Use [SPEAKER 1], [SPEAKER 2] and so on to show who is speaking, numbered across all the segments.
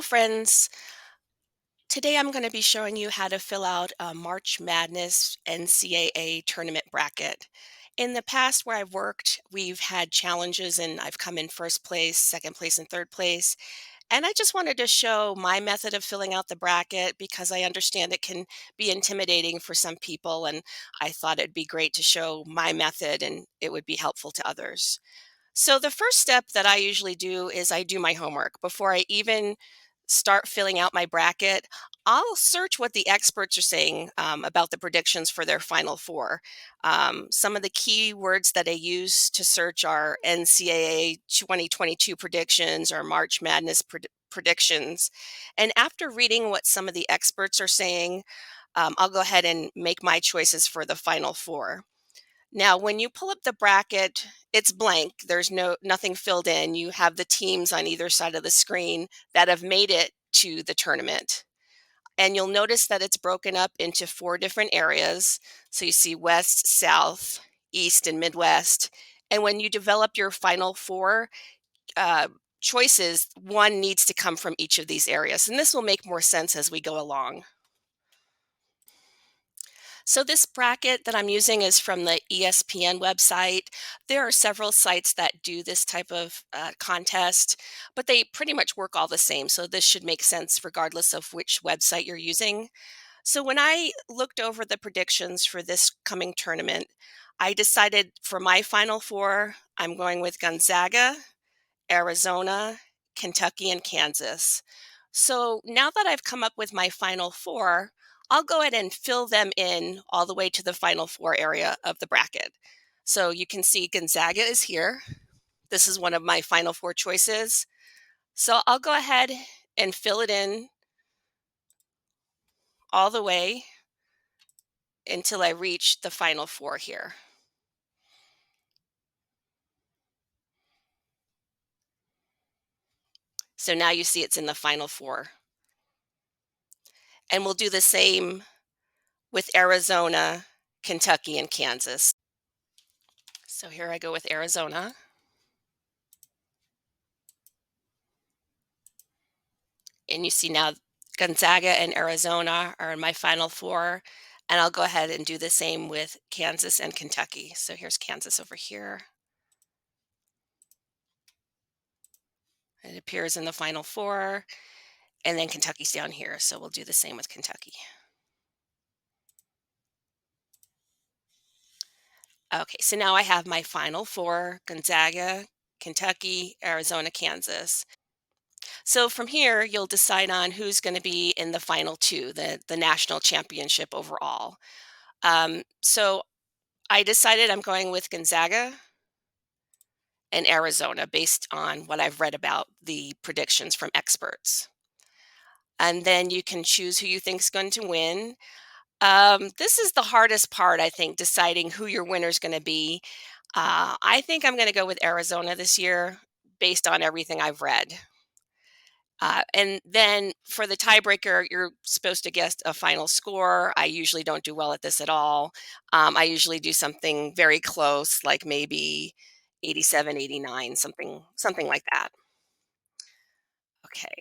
[SPEAKER 1] Hello, friends. Today I'm going to be showing you how to fill out a March Madness NCAA tournament bracket. In the past, where I've worked, we've had challenges and I've come in first place, second place, and third place. And I just wanted to show my method of filling out the bracket because I understand it can be intimidating for some people. And I thought it'd be great to show my method and it would be helpful to others. So the first step that I usually do is I do my homework. Before I even start filling out my bracket, I'll search what the experts are saying about the predictions for their Final Four. Some of the key words that I use to search are NCAA 2022 predictions or March Madness predictions. And after reading what some of the experts are saying, I'll go ahead and make my choices for the Final Four. Now, when you pull up the bracket, it's blank. There's nothing filled in. You have the teams on either side of the screen that have made it to the tournament. And you'll notice that it's broken up into four different areas. So you see West, South, East, and Midwest. And when you develop your final four uh, choices, one needs to come from each of these areas. And this will make more sense as we go along. So this bracket that I'm using is from the ESPN website. There are several sites that do this type of contest, but they pretty much work all the same. So this should make sense regardless of which website you're using. So when I looked over the predictions for this coming tournament, I decided for my Final Four, I'm going with Gonzaga, Arizona, Kentucky, and Kansas. So now that I've come up with my Final Four, I'll go ahead and fill them in all the way to the Final Four area of the bracket. So you can see Gonzaga is here. This is one of my Final Four choices. So I'll go ahead and fill it in all the way until I reach the Final Four here. So now you see it's in the Final Four. And we'll do the same with Arizona, Kentucky, and Kansas. So here I go with Arizona. And you see now Gonzaga and Arizona are in my Final Four. And I'll go ahead and do the same with Kansas and Kentucky. So here's Kansas over here. It appears in the Final Four. And then Kentucky's down here. So we'll do the same with Kentucky. Okay, so now I have my Final Four: Gonzaga, Kentucky, Arizona, Kansas. So from here, you'll decide on who's going to be in the final two, the national championship overall. So I decided I'm going with Gonzaga and Arizona based on what I've read about the predictions from experts. And then you can choose who you think is going to win. This is the hardest part, I think, deciding who your winner is going to be. I think I'm going to go with Arizona this year based on everything I've read. And then for the tiebreaker, you're supposed to guess a final score. I usually don't do well at this at all. I usually do something very close, like maybe 87, 89, something like that. Okay.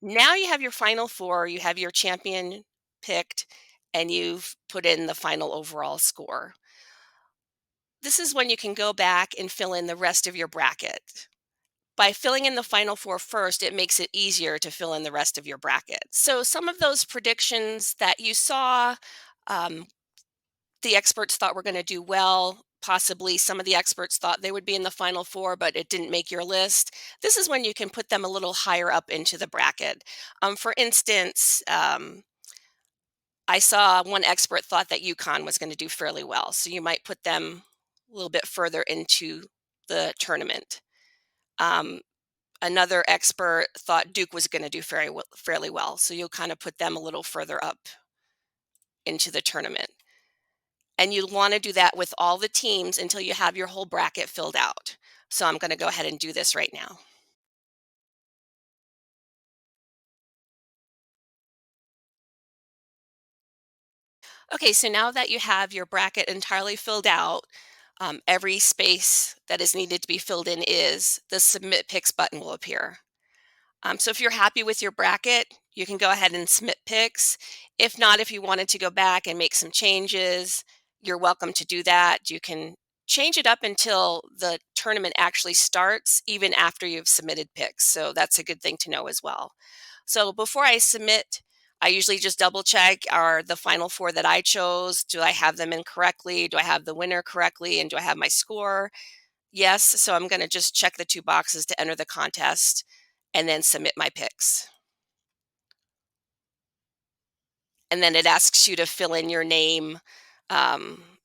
[SPEAKER 1] Now you have your final four, you have your champion picked, and you've put in the final overall score. This is when you can go back and fill in the rest of your bracket. By filling in the final four first, it makes it easier to fill in the rest of your bracket. So some of those predictions that you saw, um, the experts thought were going to do well. Possibly some of the experts thought they would be in the final four, but it didn't make your list. This is when you can put them a little higher up into the bracket. For instance, I saw one expert thought that UConn was going to do fairly well. So you might put them a little bit further into the tournament. Another expert thought Duke was going to do fairly well. So you'll kind of put them a little further up into the tournament. And you want to do that with all the teams until you have your whole bracket filled out. So I'm going to go ahead and do this right now. Okay, so now that you have your bracket entirely filled out, every space that is needed to be filled in the submit picks button will appear. So if you're happy with your bracket, you can go ahead and submit picks. If not, if you wanted to go back and make some changes, you're welcome to do that. You can change it up until the tournament actually starts, even after you've submitted picks. So that's a good thing to know as well. So before I submit, I usually just double check, are the final four that I chose, do I have them in correctly? Do I have the winner correctly? And do I have my score? Yes, so I'm gonna just check the 2 boxes to enter the contest and then submit my picks. And then it asks you to fill in your name,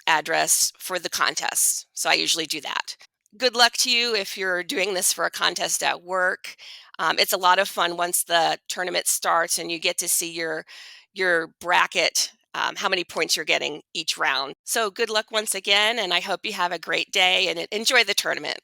[SPEAKER 1] address for the contest. So I usually do that. Good luck to you if you're doing this for a contest at work. It's a lot of fun once the tournament starts and you get to see your bracket, how many points you're getting each round. So good luck once again, and I hope you have a great day and enjoy the tournament.